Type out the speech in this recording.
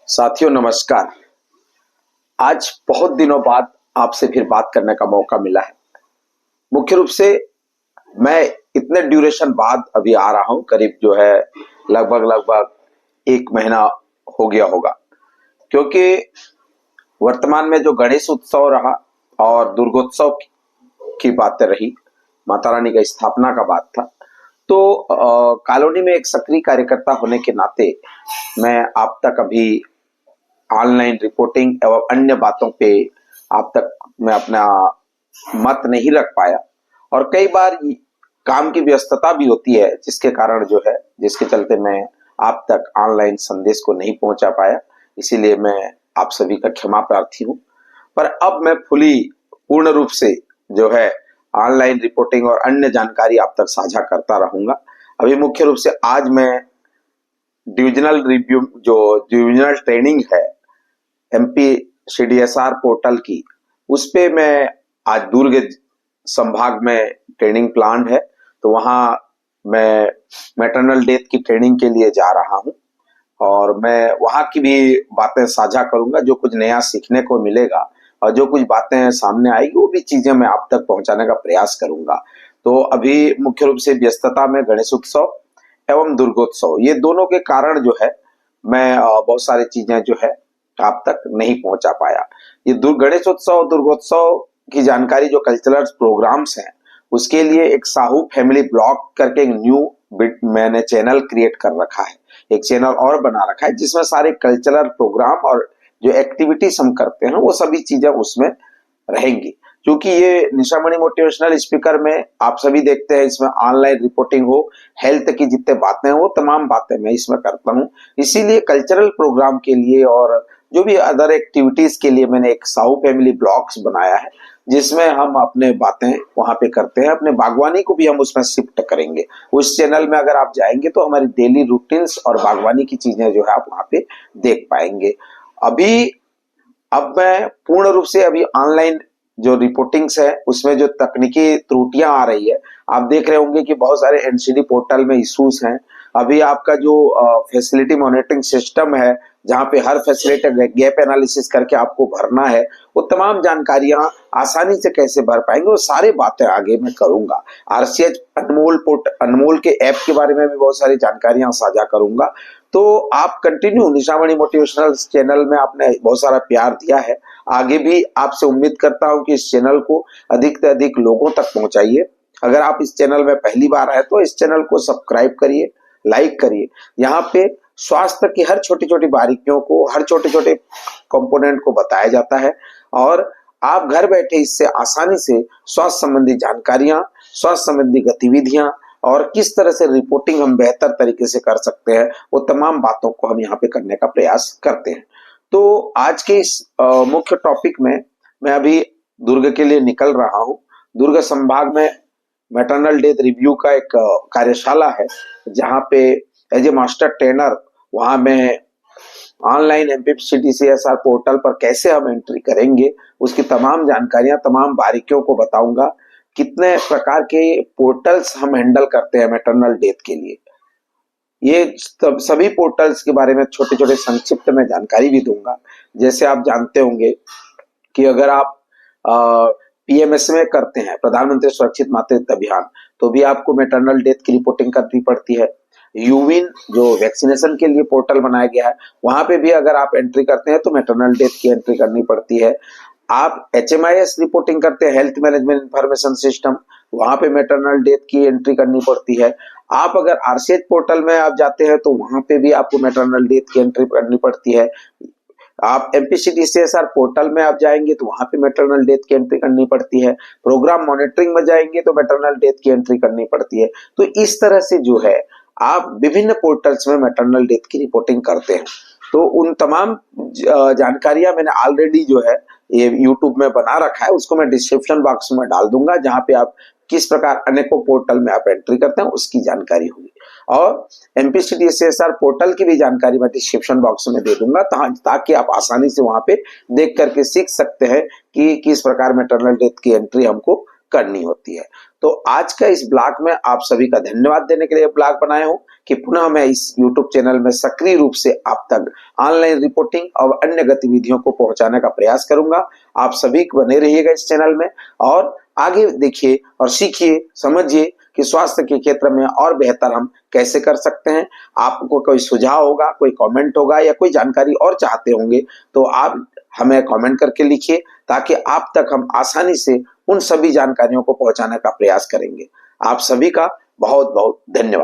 साथियों नमस्कार। आज बहुत दिनों बाद आपसे फिर बात करने का मौका मिला है। मुख्य रूप से मैं इतने ड्यूरेशन बाद अभी आ रहा हूं, करीब जो है लगभग 1 महीना हो गया होगा, क्योंकि वर्तमान में जो गणेश उत्सव रहा और दुर्गोत्सव की बातें रही, माता रानी का स्थापना का बात था, तो कॉलोनी में एक सक्रिय कार्यकर्ता होने के नाते मैं आप तक अभी ऑनलाइन रिपोर्टिंग एवं अन्य बातों पे आप तक मैं अपना मत नहीं रख पाया। और कई बार काम की व्यस्तता भी होती है, जिसके कारण जो है, जिसके चलते मैं आप तक ऑनलाइन संदेश को नहीं पहुंचा पाया। इसीलिए मैं आप सभी का क्षमा प्रार्थी हूं। पर अब मैं पूर्ण रूप से जो है ऑनलाइन रिपोर्टिंग और अन्य जानकारी आप तक साझा करता रहूंगा। अभी मुख्य रूप से आज मैं डिविजनल रिव्यू, जो डिविजनल ट्रेनिंग है एमपी सीडीएसआर पोर्टल की, उस पे मैं आज दुर्ग संभाग में ट्रेनिंग प्लान है, तो वहां मैं मैटरनल डेथ की ट्रेनिंग के लिए जा रहा हूं और मैं वहां की भी बातें साझा करूंगा। जो कुछ नया सीखने को मिलेगा और जो कुछ बातें सामने आएगी वो भी चीजें मैं आप तक पहुंचाने का प्रयास करूंगा। तो अभी मुख्य रूप से व्यस्तता में गणेश उत्सव एवं दुर्गोत्सव, ये दोनों के कारण जो है मैं बहुत सारी चीजें जो है आप तक नहीं पहुंचा पाया। ये गणेश उत्सव दुर्गोत्सव की जानकारी, जो कल्चरल प्रोग्राम्स हैं, उसके लिए एक साहू फैमिली ब्लॉग करके एक न्यू मैंने चैनल क्रिएट कर रखा है, एक चैनल और बना रखा है, जिसमें सारे कल्चरल प्रोग्राम और जो एक्टिविटीज हम करते हैं वो सभी चीजें उसमें रहेंगी। क्योंकि ये निशामणि मोटिवेशनल स्पीकर में आप सभी देखते हैं, इसमें ऑनलाइन रिपोर्टिंग हो, हेल्थ की जितने बातें हैं वो तमाम बातें मैं इसमें करता हूँ। इसीलिए कल्चरल प्रोग्राम के लिए और जो भी अदर एक्टिविटीज के लिए मैंने एक साहू फैमिली ब्लॉग्स बनाया है, जिसमें हम अपने बातें वहां पे करते हैं। अपने बागवानी को भी हम उसमें शिफ्ट करेंगे। उस चैनल में अगर आप जाएंगे तो हमारी डेली रूटीन्स और बागवानी की चीजें जो है आप वहां पे देख पाएंगे। अब मैं पूर्ण रूप से अभी ऑनलाइन जो रिपोर्टिंग्स है उसमें जो तकनीकी त्रुटियां आ रही है, आप देख रहे होंगे कि बहुत सारे एनसीडी पोर्टल में इश्यूज हैं। अभी आपका जो फैसिलिटी मॉनिटरिंग सिस्टम है, जहां पे हर फैसिलिटी गैप एनालिसिस करके आपको भरना है, वो तमाम जानकारियां आसानी से कैसे भर पाएंगे, वो सारी बातें आगे मैं करूंगा। आरसीएच अनमोल के ऐप के बारे में भी बहुत सारी जानकारियां साझा करूंगा। तो आप कंटिन्यू निशामणि मोटिवेशनल चैनल में आपने बहुत सारा प्यार दिया है, आगे भी आपसे उम्मीद करता हूं कि इस चैनल को अधिक से अधिक लोगों तक पहुंचाइए। अगर आप इस चैनल में पहली बार आए तो इस चैनल को सब्सक्राइब करिए, लाइक करिए। यहाँ पे स्वास्थ्य की हर छोटी छोटी बारीकियों को, हर छोटे छोटे कंपोनेंट को बताया जाता है और आप घर बैठे इससे आसानी से स्वास्थ्य संबंधी जानकारियां, स्वास्थ्य संबंधी गतिविधियां और किस तरह से रिपोर्टिंग हम बेहतर तरीके से कर सकते हैं, वो तमाम बातों को हम यहाँ पे करने का प्रयास करते हैं। तो आज के इस मुख्य टॉपिक में मैं अभी दुर्ग के लिए निकल रहा हूँ। दुर्ग संभाग में मैटरनल डेथ रिव्यू का एक कार्यशाला है, जहाँ पे एज ए मास्टर ट्रेनर वहां मैं ऑनलाइन एमपीसीडीसीएसआर पोर्टल पर कैसे हम एंट्री करेंगे उसकी तमाम जानकारियां, तमाम बारीकियों को बताऊंगा। कितने प्रकार के पोर्टल्स हम हैंडल करते हैं मैटरनल डेथ के लिए, ये सभी पोर्टल्स के बारे में छोटे छोटे संक्षिप्त में जानकारी भी दूंगा। जैसे आप जानते होंगे कि अगर आप पीएमएस में करते हैं, प्रधानमंत्री सुरक्षित मातृत्व अभियान, तो भी आपको मैटरनल डेथ की रिपोर्टिंग करनी पड़ती है। यूविन जो वैक्सीनेशन के लिए पोर्टल बनाया गया है, वहां पे भी अगर आप एंट्री करते हैं तो मैटरनल डेथ की एंट्री करनी पड़ती है। आप एचएमआईएस रिपोर्टिंग करते हैं, हेल्थ मैनेजमेंट इंफॉर्मेशन सिस्टम, वहां पे मैटरनल डेथ की एंट्री करनी पड़ती है। आप अगर आरसीएच पोर्टल में आप जाते हैं तो वहां पे भी आपको मैटरनल डेथ की एंट्री करनी पड़ती है। आप एमपीसीडीसीएसआर पोर्टल में आप जाएंगे तो वहां पे मैटरनल डेथ की एंट्री करनी पड़ती है। प्रोग्राम मॉनिटरिंग में जाएंगे तो मैटरनल डेथ की एंट्री करनी पड़ती है। तो इस तरह से जो है आप विभिन्न पोर्टल्स में मैटरनल डेथ की रिपोर्टिंग करते हैं। तो उन तमाम जानकारियां मैंने ऑलरेडी जो है ये यूट्यूब में बना रखा है, उसको मैं डिस्क्रिप्शन बॉक्स में डाल दूंगा, जहां पे आप किस प्रकार अनेकों पोर्टल में आप एंट्री करते हैं उसकी जानकारी होगी। और एमपीसीडीसीएसआर पोर्टल की भी जानकारी मैं डिस्क्रिप्शन बॉक्स में दे दूंगा, ताकि आप आसानी से वहां पे देख करके सीख सकते हैं कि किस प्रकार मैटरनल डेथ की एंट्री हमको करनी होती है। तो आज का इस ब्लॉग में आप सभी का धन्यवाद देने के लिए ब्लॉग बनाया हूं कि पुनः मैं इस YouTube चैनल में सक्रिय रूप से आप तक ऑनलाइन रिपोर्टिंग और अन्य गतिविधियों को पहुंचाने का प्रयास करूंगा। आप सभी बने रहिएगा इस चैनल में और आगे देखिए और सीखिए, समझिए कि स्वास्थ्य के क्षेत्र में और बेहतर हम कैसे कर सकते हैं। आपको कोई सुझाव होगा, कोई कमेंट होगा या कोई जानकारी और चाहते होंगे तो आप हमें कमेंट करके लिखिए ताकि आप तक हम आसानी से उन सभी जानकारियों को पहुंचाने का प्रयास करेंगे। आप सभी का बहुत बहुत धन्यवाद।